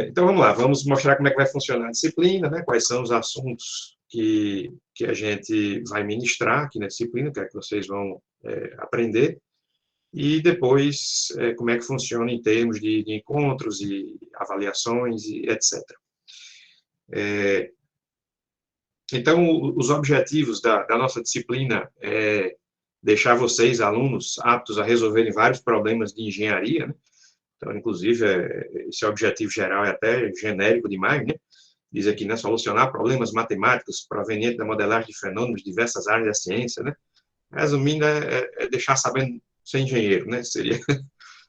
Então, vamos lá, vamos mostrar como é que vai funcionar a disciplina, né? Quais são os assuntos que a gente vai ministrar aqui na disciplina, que é que vocês vão aprender, e depois como é que funciona em termos de encontros e avaliações e etc. Então, os objetivos da nossa disciplina é deixar vocês, alunos, aptos a resolverem vários problemas de engenharia, né? Então, inclusive, esse objetivo geral é até genérico demais, né? Diz aqui, né, solucionar problemas matemáticos provenientes da modelagem de fenômenos de diversas áreas da ciência, né? Resumindo, é deixar sabendo ser engenheiro, né?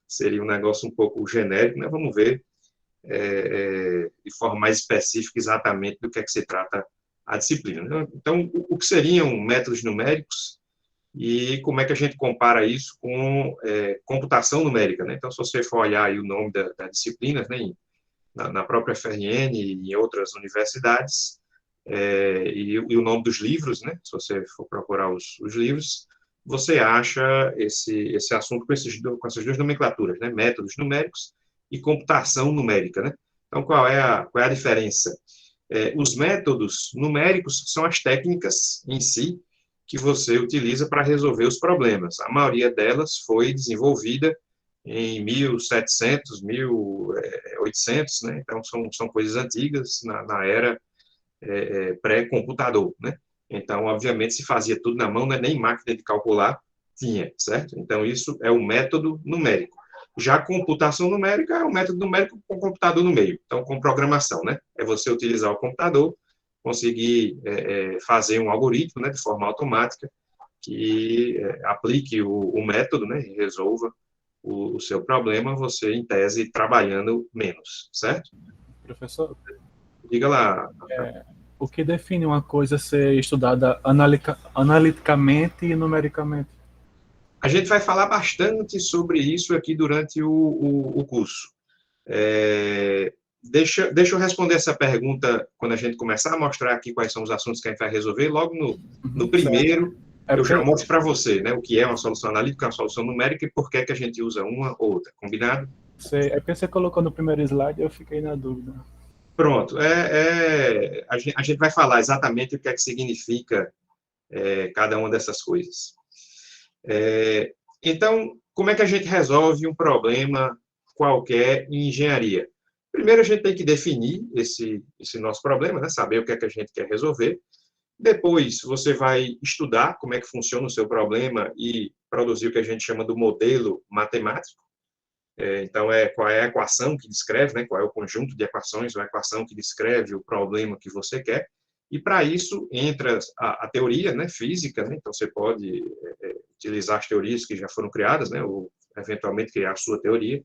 Seria um negócio um pouco genérico, né? Vamos ver de forma mais específica exatamente do que é que se trata a disciplina, né? Então, o que seriam métodos numéricos e como é que a gente compara isso com computação numérica, né? Então, se você for olhar aí o nome da disciplina, né, na própria FRN e em outras universidades, e o nome dos livros, né? Se você for procurar os livros, você acha esse assunto com essas duas nomenclaturas, né? Métodos numéricos e computação numérica, né? Então, qual é a diferença? Os métodos numéricos são as técnicas em si que você utiliza para resolver os problemas. A maioria delas foi desenvolvida em 1700, 1800, né? Então, são coisas antigas, na era pré-computador, né? Então, obviamente, se fazia tudo na mão, né? Nem máquina de calcular tinha, certo? Então, isso é o método numérico. Já a computação numérica é um método numérico com computador no meio, então com programação, né? É você utilizar o computador, conseguir fazer um algoritmo, né, de forma automática, que aplique o método, né, e resolva o seu problema, você, em tese, trabalhando menos, certo? Professor, Diga lá. o que define uma coisa ser estudada analiticamente e numericamente? A gente vai falar bastante sobre isso aqui durante o curso. Deixa eu responder essa pergunta quando a gente começar a mostrar aqui quais são os assuntos que a gente vai resolver. Logo no primeiro, eu já mostro para você, né, o que é uma solução analítica, uma solução numérica e por que a gente usa uma ou outra. Combinado? É porque você colocou no primeiro slide e eu fiquei na dúvida. Pronto. A gente vai falar exatamente o que é que significa cada uma dessas coisas. Então, como é que a gente resolve um problema qualquer em engenharia? Primeiro, a gente tem que definir esse nosso problema, né? Saber o que é que a gente quer resolver. Depois, você vai estudar como é que funciona o seu problema e produzir o que a gente chama do modelo matemático. Então, qual é a equação que descreve, né? Qual é o conjunto de equações, ou a equação que descreve o problema que você quer. E, para isso, entra a teoria, né, física, né? Então, você pode utilizar as teorias que já foram criadas, né, ou, eventualmente, criar a sua teoria.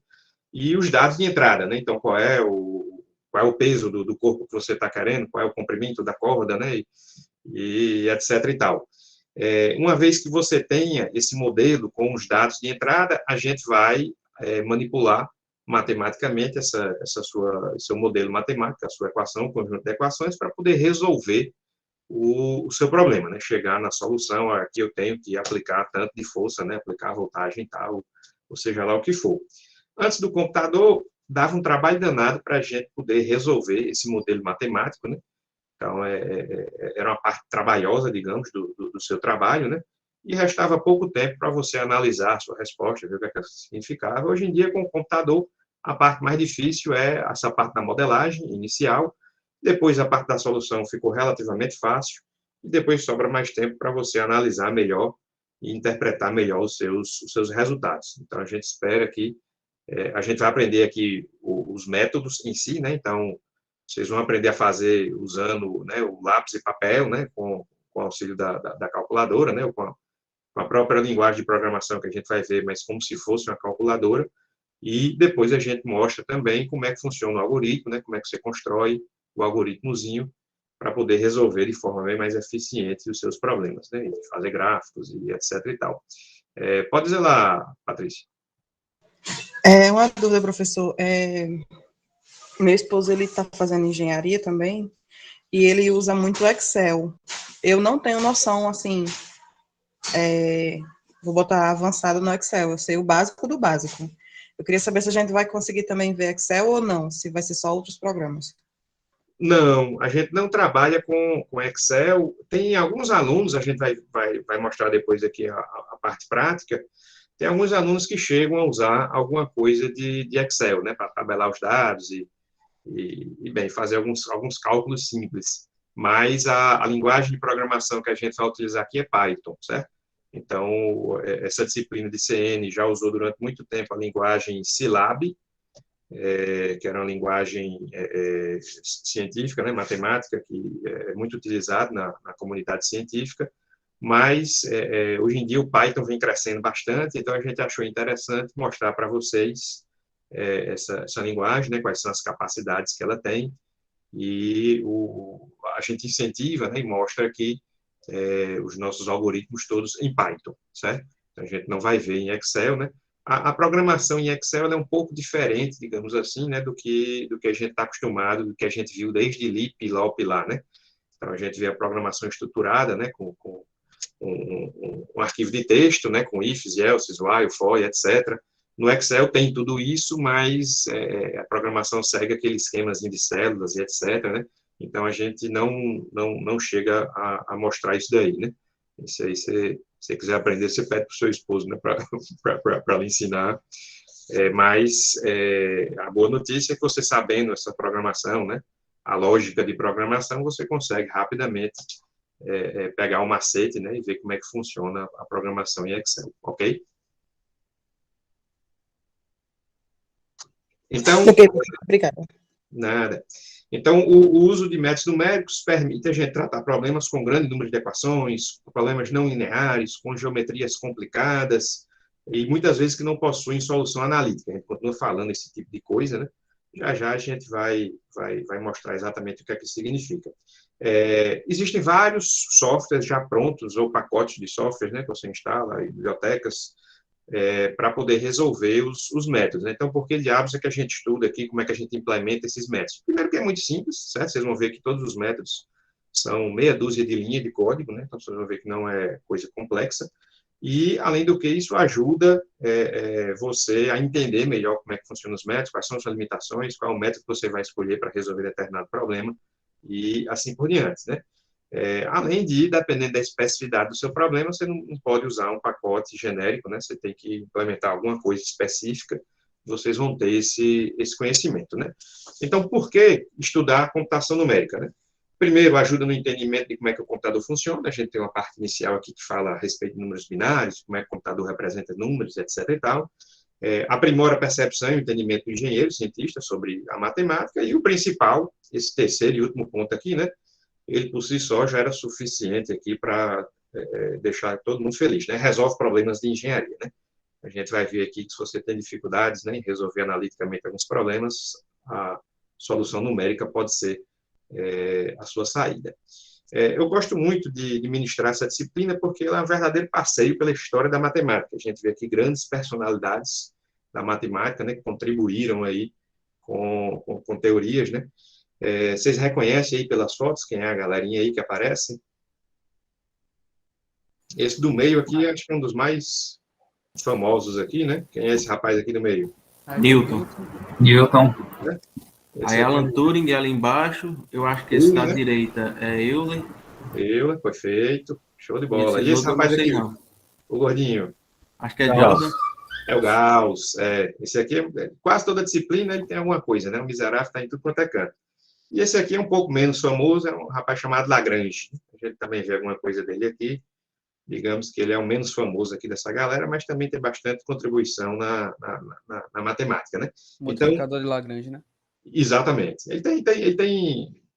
E os dados de entrada, né? Então, qual é o peso do corpo que você está querendo, qual é o comprimento da corda, né? E etc. e tal. Uma vez que você tenha esse modelo com os dados de entrada, a gente vai manipular matematicamente seu modelo matemático, a sua equação, o conjunto de equações, para poder resolver o seu problema, né? Chegar na solução, aqui eu tenho que aplicar tanto de força, né? Aplicar a voltagem e tal, ou seja lá o que for. Antes do computador, dava um trabalho danado para a gente poder resolver esse modelo matemático, né? Então, era uma parte trabalhosa, digamos, do seu trabalho, né? E restava pouco tempo para você analisar a sua resposta, ver o que é que significava. Hoje em dia, com o computador, a parte mais difícil é essa parte da modelagem inicial, depois a parte da solução ficou relativamente fácil, e depois sobra mais tempo para você analisar melhor e interpretar melhor os seus resultados. Então, a gente espera que a gente vai aprender aqui os métodos em si, né? Então, vocês vão aprender a fazer usando, né, o lápis e papel, né, com o auxílio da calculadora, né, ou com a própria linguagem de programação que a gente vai ver, mas como se fosse uma calculadora. E depois a gente mostra também como é que funciona o algoritmo, né, como é que você constrói o algoritmozinho para poder resolver de forma bem mais eficiente os seus problemas, né, fazer gráficos e etc. e tal. Pode dizer lá, Patrícia. Uma dúvida, professor. Meu esposo, ele está fazendo engenharia também, e ele usa muito Excel. Eu não tenho noção, assim, vou botar avançado no Excel, eu sei o básico do básico. Eu queria saber se a gente vai conseguir também ver Excel ou não, se vai ser só outros programas. Não, a gente não trabalha com Excel. Tem alguns alunos, a gente vai mostrar depois aqui a parte prática, tem alguns alunos que chegam a usar alguma coisa de Excel, né, para tabelar os dados bem, fazer alguns cálculos simples. Mas a linguagem de programação que a gente vai utilizar aqui é Python, certo? Então, essa disciplina de CN já usou durante muito tempo a linguagem Scilab, que era uma linguagem científica, né, matemática, que é muito utilizada na comunidade científica, mas hoje em dia o Python vem crescendo bastante, então a gente achou interessante mostrar para vocês essa linguagem, né, quais são as capacidades que ela tem, e a gente incentiva, né, e mostra aqui os nossos algoritmos todos em Python, certo? Então, a gente não vai ver em Excel, né? A programação em Excel é um pouco diferente, digamos assim, né, do que a gente está acostumado, do que a gente viu desde LIP, LOP lá, né? Então, a gente vê a programação estruturada, né, com um arquivo de texto, né, com ifs, elses, while, for, etc. No Excel tem tudo isso, mas a programação segue aquele esquemazinho de células e etc., né? Então, a gente não chega a mostrar isso daí, né? Isso aí, se você quiser aprender, você pede para o seu esposo, né, para lhe ensinar. Mas a boa notícia é que você sabendo essa programação, né, a lógica de programação, você consegue rapidamente pegar o macete, né, e ver como é que funciona a programação em Excel, ok? Então, Ok, obrigada. nada. Então, o uso de métodos numéricos permite a gente tratar problemas com grande número de equações, problemas não lineares, com geometrias complicadas, e muitas vezes que não possuem solução analítica. A gente continua falando esse tipo de coisa, né? Já a gente vai mostrar exatamente o que é que isso significa. Existem vários softwares já prontos, ou pacotes de softwares, né, que você instala, bibliotecas, para poder resolver os métodos, né? Então, por que diabos é que a gente estuda aqui, como é que a gente implementa esses métodos? Primeiro que é muito simples, certo? Vocês vão ver que todos os métodos são meia dúzia de linha de código, né? Então, vocês vão ver que não é coisa complexa. E, além do que, isso ajuda você a entender melhor como é que funcionam os métodos, quais são as suas limitações, qual é o método que você vai escolher para resolver determinado problema, e assim por diante, né? Além de, dependendo da especificidade do seu problema, você não pode usar um pacote genérico, né? Você tem que implementar alguma coisa específica, vocês vão ter esse conhecimento, né? Então, por que estudar computação numérica, né? Primeiro, ajuda no entendimento de como é que o computador funciona. A gente tem uma parte inicial aqui que fala a respeito de números binários, como é que o computador representa números, etc. e tal. Aprimora a percepção e o entendimento do engenheiro, cientista, sobre a matemática. E o principal, esse terceiro e último ponto aqui, né? Ele por si só já era suficiente aqui para deixar todo mundo feliz, né? Resolve problemas de engenharia, né? A gente vai ver aqui que se você tem dificuldades, né, em resolver analiticamente alguns problemas, a solução numérica pode ser a sua saída. Eu gosto muito de ministrar essa disciplina porque ela é um verdadeiro passeio pela história da matemática. A gente vê aqui grandes personalidades da matemática, né, que contribuíram aí com teorias, né? Vocês reconhecem aí pelas fotos quem é a galerinha aí que aparece? Esse do meio aqui, acho que é um dos mais famosos aqui, né? Quem é esse rapaz aqui do meio? Newton. Esse Aí aqui, Alan Turing ali embaixo, eu acho que esse da direita é Euler. Euler, perfeito, show de bola. Esses E esse outros eu não rapaz sei aqui, não. o gordinho? Acho que é Gauss. Jordan. É o Gauss. Esse aqui, quase toda disciplina ele tem alguma coisa, né? O miserável está em tudo quanto é canto. E esse aqui é um pouco menos famoso, é um rapaz chamado Lagrange. A gente também vê alguma coisa dele aqui. Digamos que ele é o menos famoso aqui dessa galera, mas também tem bastante contribuição na matemática, né? Multiplicador de Lagrange, né? Exatamente. Ele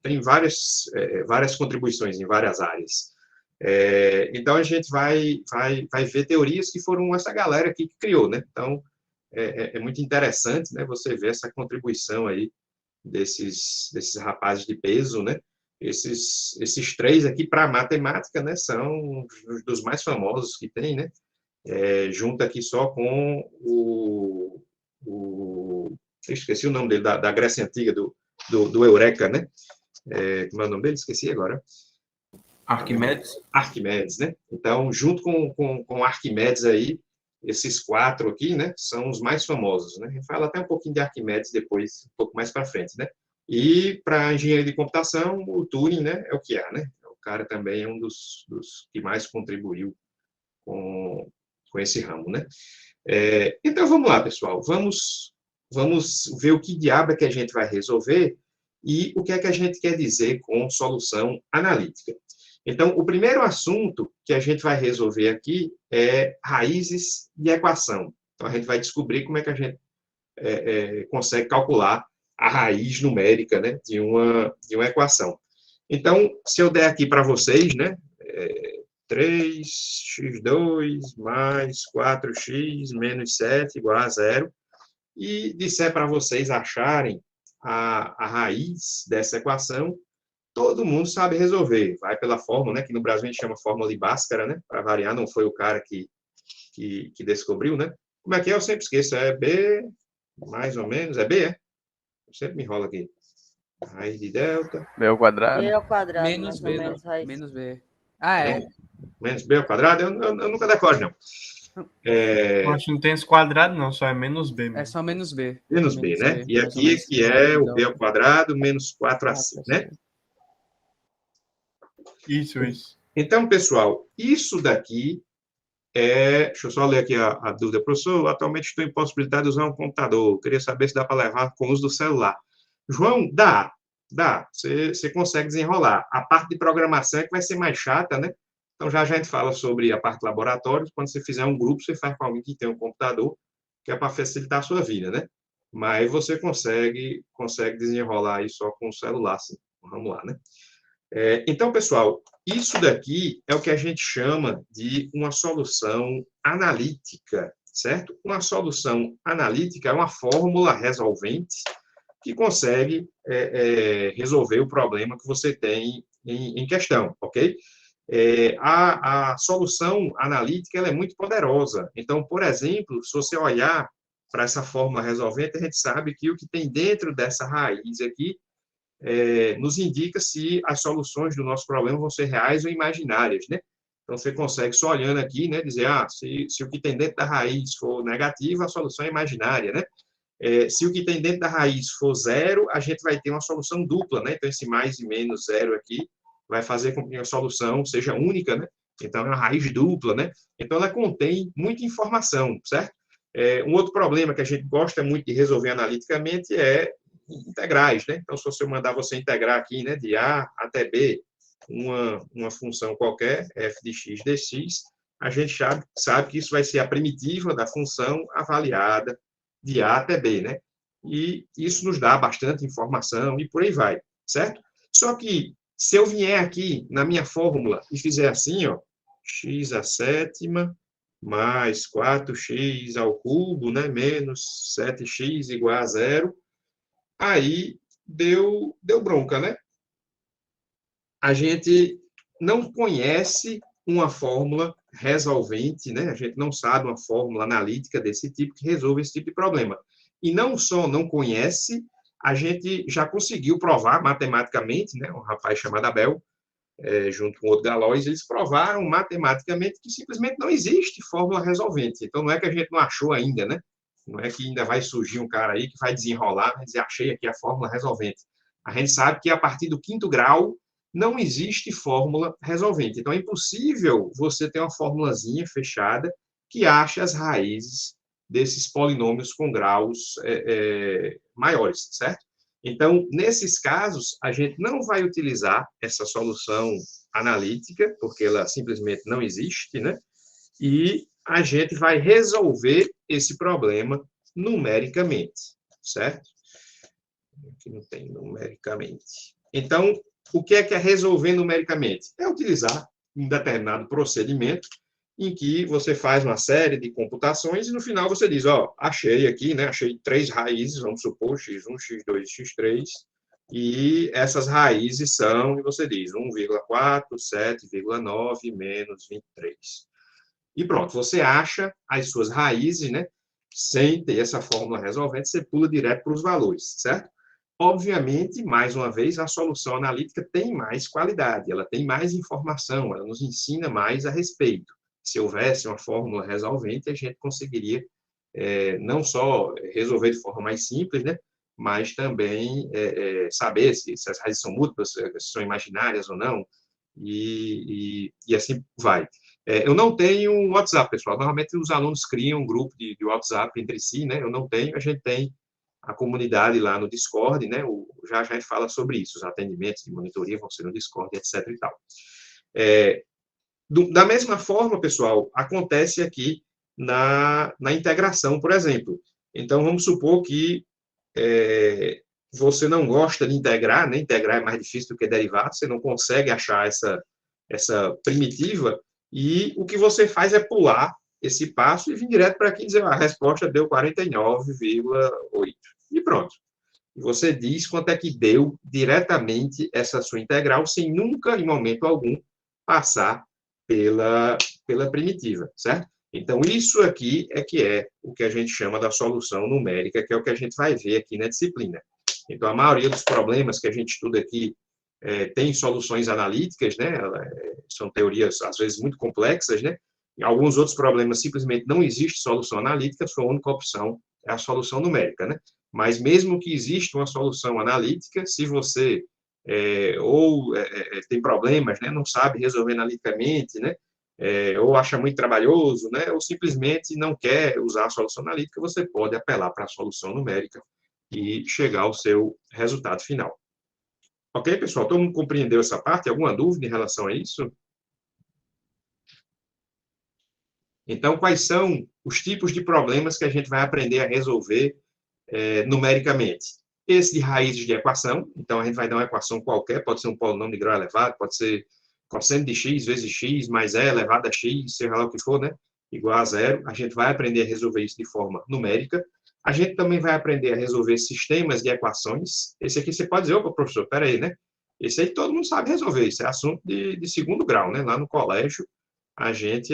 tem várias contribuições em várias áreas. Então, a gente vai ver teorias que foram essa galera aqui que criou, né? Então, é muito interessante, né, você ver essa contribuição aí desses rapazes de peso, né? Esses três aqui, para a matemática, né, são dos mais famosos que tem, né? Junto aqui só com esqueci o nome dele, da Grécia Antiga, do Eureka, né? Como é o nome dele? Esqueci agora. Arquimedes. Arquimedes, né? Então, junto com Arquimedes aí, esses 4 aqui, né, são os mais famosos, né? A gente fala até um pouquinho de Arquimedes depois, um pouco mais para frente, né? E para engenharia de computação, o Turing, né, é o que há, né? O cara também é um dos que mais contribuiu com esse ramo, né? Então, vamos lá, pessoal. Vamos ver o que diabo é que a gente vai resolver e o que é que a gente quer dizer com solução analítica. Então, o primeiro assunto que a gente vai resolver aqui é raízes de equação. Então, a gente vai descobrir como é que a gente consegue calcular a raiz numérica, né, de uma equação. Então, se eu der aqui para vocês, né, 3x2 mais 4x menos 7 igual a 0, e disser para vocês acharem a raiz dessa equação, todo mundo sabe resolver. Vai pela fórmula, né, que no Brasil a gente chama fórmula de Bhaskara, né, para variar, não foi o cara que descobriu, né? Como é que é? Eu sempre esqueço. É B, mais ou menos. É B, é? Eu sempre me enrolo aqui. Raiz de delta. B ao quadrado. B ao quadrado, Menos mais B, ou menos, raiz. menos B. Ah, é. Menos B ao quadrado? Eu nunca decoro, não. Eu acho que não tem esse quadrado, não, só é menos B mesmo. É só menos B. Menos B, né? B, E aqui que é o B ao quadrado menos 4AC, né? Isso. Então, pessoal, isso daqui deixa eu só ler aqui a dúvida. Professor, atualmente estou impossibilitado de usar um computador. Queria saber se dá para levar com o uso do celular. João, dá. Você consegue desenrolar. A parte de programação é que vai ser mais chata, né? Então, já a gente fala sobre a parte de laboratório. Quando você fizer um grupo, você faz com alguém que tem um computador, que é para facilitar a sua vida, né? Mas você consegue desenrolar aí só com o celular, sim. Vamos lá, né? Então, pessoal, isso daqui é o que a gente chama de uma solução analítica, certo? Uma solução analítica é uma fórmula resolvente que consegue resolver o problema que você tem em questão, ok? A solução analítica ela é muito poderosa. Então, por exemplo, se você olhar para essa fórmula resolvente, a gente sabe que o que tem dentro dessa raiz aqui nos indica se as soluções do nosso problema vão ser reais ou imaginárias, né? Então, você consegue, só olhando aqui, né, dizer, se o que tem dentro da raiz for negativo, a solução é imaginária, né? Se o que tem dentro da raiz for 0, a gente vai ter uma solução dupla, né? Então, esse mais e menos 0 aqui vai fazer com que a solução seja única, né? Então, é uma raiz dupla, né? Então, ela contém muita informação, certo? Um outro problema que a gente gosta muito de resolver analiticamente é integrais, né? Então, se eu mandar você integrar aqui, né, de A até B, uma função qualquer, f de x dx, a gente sabe que isso vai ser a primitiva da função avaliada de A até B, né? E isso nos dá bastante informação e por aí vai, certo? Só que, se eu vier aqui na minha fórmula e fizer assim, ó, x à sétima mais 4x ao cubo, né, menos 7x igual a 0, aí deu bronca, né? A gente não conhece uma fórmula resolvente, né? A gente não sabe uma fórmula analítica desse tipo que resolve esse tipo de problema. E não só não conhece, a gente já conseguiu provar matematicamente, né? Um rapaz chamado Abel, junto com outro Galois, eles provaram matematicamente que simplesmente não existe fórmula resolvente. Então, não é que a gente não achou ainda, né? Não é que ainda vai surgir um cara aí que vai desenrolar, vai dizer, achei aqui a fórmula resolvente. A gente sabe que a partir do 5º grau não existe fórmula resolvente. Então, é impossível você ter uma formulazinha fechada que ache as raízes desses polinômios com graus maiores, certo? Então, nesses casos, a gente não vai utilizar essa solução analítica, porque ela simplesmente não existe, né? E a gente vai resolver esse problema numericamente, certo? Aqui não tem numericamente. Então, o que é resolver numericamente? É utilizar um determinado procedimento em que você faz uma série de computações e no final você diz, ó, achei aqui, né? Achei 3 raízes, vamos supor, x1, x2, x3, e essas raízes são, e você diz, 1,4, 7,9, menos 23. E pronto, você acha as suas raízes, né? Sem ter essa fórmula resolvente, você pula direto para os valores, certo? Obviamente, mais uma vez, a solução analítica tem mais qualidade, ela tem mais informação, ela nos ensina mais a respeito. se houvesse uma fórmula resolvente, a gente conseguiria não só resolver de forma mais simples, né, mas também saber se as raízes são múltiplas, se são imaginárias ou não, e assim vai. Eu não tenho WhatsApp, pessoal. Normalmente os alunos criam um grupo de WhatsApp entre si, né? Eu não tenho, a gente tem a comunidade lá no Discord, né? Já a gente fala sobre isso, os atendimentos de monitoria vão ser no Discord, etc. e tal. Da mesma forma, pessoal, acontece aqui na integração, por exemplo. Então, vamos supor que você não gosta de integrar, né? Integrar é mais difícil do que derivar, você não consegue achar essa primitiva, e o que você faz é pular esse passo e vir direto para aqui e dizer, a resposta deu 49,8. E pronto. Você diz quanto é que deu diretamente essa sua integral, sem nunca, em momento algum, passar pela primitiva, certo? Então, isso aqui é o que a gente chama da solução numérica, que é o que a gente vai ver aqui na disciplina. Então, a maioria dos problemas que a gente estuda aqui tem soluções analíticas, né? São teorias, às vezes, muito complexas, né? Em alguns outros problemas, simplesmente não existe solução analítica, sua única opção é a solução numérica, né? Mas, mesmo que exista uma solução analítica, se você tem problemas, né? Não sabe resolver analiticamente, né? Ou acha muito trabalhoso, né? Ou simplesmente não quer usar a solução analítica, você pode apelar para a solução numérica e chegar ao seu resultado final. Ok, pessoal? Todo mundo compreendeu essa parte? Alguma dúvida em relação a isso? Então, quais são os tipos de problemas que a gente vai aprender a resolver numericamente? Esse de raízes de equação. Então, a gente vai dar uma equação qualquer, pode ser um polinômio de grau elevado, pode ser cosseno de x vezes x mais e elevado a x, seja lá o que for, né? Igual a zero. A gente vai aprender a resolver isso de forma numérica. A gente também vai aprender a resolver sistemas de equações. Esse aqui você pode dizer, opa, professor, peraí, né? Esse aí todo mundo sabe resolver, isso é assunto de segundo grau, né? Lá no colégio, a gente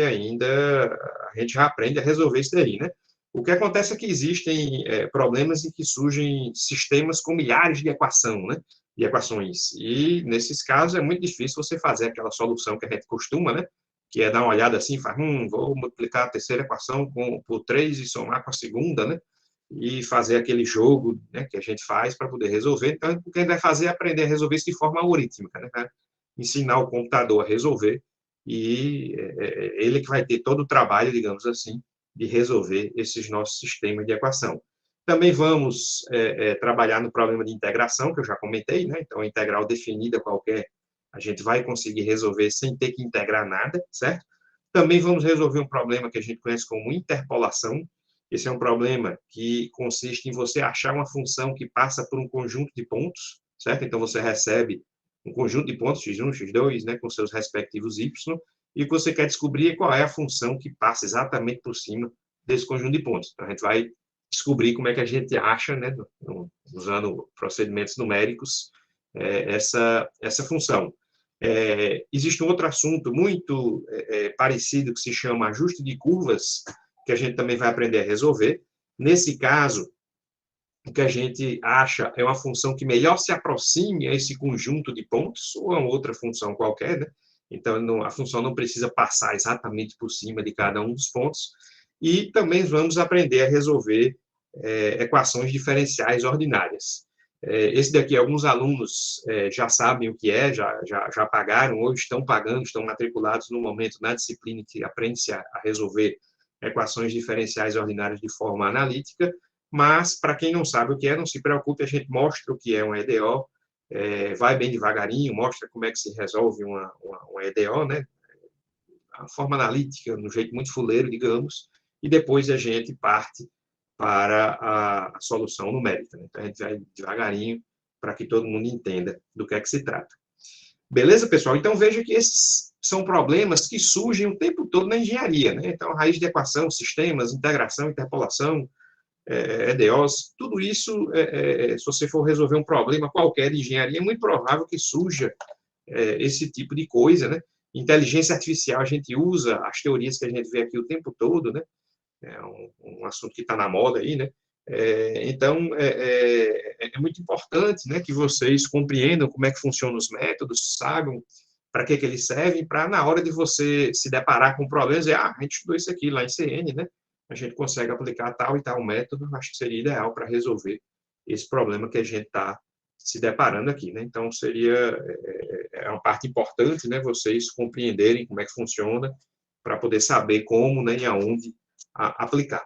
já aprende a resolver isso daí, né? O que acontece é que existem problemas em que surgem sistemas com milhares de equações, e nesses casos é muito difícil você fazer aquela solução que a gente costuma, né? Que é dar uma olhada assim, vou multiplicar a terceira equação por 3 e somar com a segunda, né? E fazer aquele jogo, né, que a gente faz para poder resolver. Então, o que a gente vai fazer é aprender a resolver isso de forma algorítmica, né? Ensinar o computador a resolver, e ele que vai ter todo o trabalho, digamos assim, de resolver esses nossos sistemas de equação. Também vamos trabalhar no problema de integração, que eu já comentei, né? Então, a integral definida qualquer, a gente vai conseguir resolver sem ter que integrar nada, certo? Também vamos resolver um problema que a gente conhece como interpolação. Esse é um problema que consiste em você achar uma função que passa por um conjunto de pontos, certo? Então, você recebe um conjunto de pontos, x1, x2, né, com seus respectivos y, e o que você quer descobrir é qual é a função que passa exatamente por cima desse conjunto de pontos. Então, a gente vai descobrir como é que a gente acha, né, usando procedimentos numéricos, essa função. Existe um outro assunto muito parecido que se chama ajuste de curvas, que a gente também vai aprender a resolver. Nesse caso, o que a gente acha é uma função que melhor se aproxime a esse conjunto de pontos, ou a outra função qualquer, né? Então, a função não precisa passar exatamente por cima de cada um dos pontos. E também vamos aprender a resolver equações diferenciais ordinárias. Esse daqui, alguns alunos já sabem o que é, já pagaram, ou estão pagando, estão matriculados no momento na disciplina que aprende-se a resolver equações diferenciais ordinárias de forma analítica, mas, para quem não sabe o que é, não se preocupe, a gente mostra o que é um EDO, vai bem devagarinho, mostra como é que se resolve uma EDO, né? A forma analítica, no jeito muito fuleiro, digamos, e depois a gente parte para a solução numérica, né? Então, a gente vai devagarinho para que todo mundo entenda do que é que se trata. Beleza, pessoal? Então, veja que esses são problemas que surgem o tempo todo na engenharia, né? Então, raiz de equação, sistemas, integração, interpolação, EDOs, tudo isso, se você for resolver um problema qualquer de engenharia, é muito provável que surja esse tipo de coisa, né? Inteligência artificial, a gente usa as teorias que a gente vê aqui o tempo todo, né? É um assunto que está na moda aí, né? Então, é muito importante, né, que vocês compreendam como é que funcionam os métodos, saibam para que eles servem, para na hora de você se deparar com problemas, dizer, a gente estudou isso aqui lá em CN, né? A gente consegue aplicar tal e tal método, acho que seria ideal para resolver esse problema que a gente está se deparando aqui, né? Então, é uma parte importante, né, vocês compreenderem como é que funciona, para poder saber como, né, e aonde aplicar.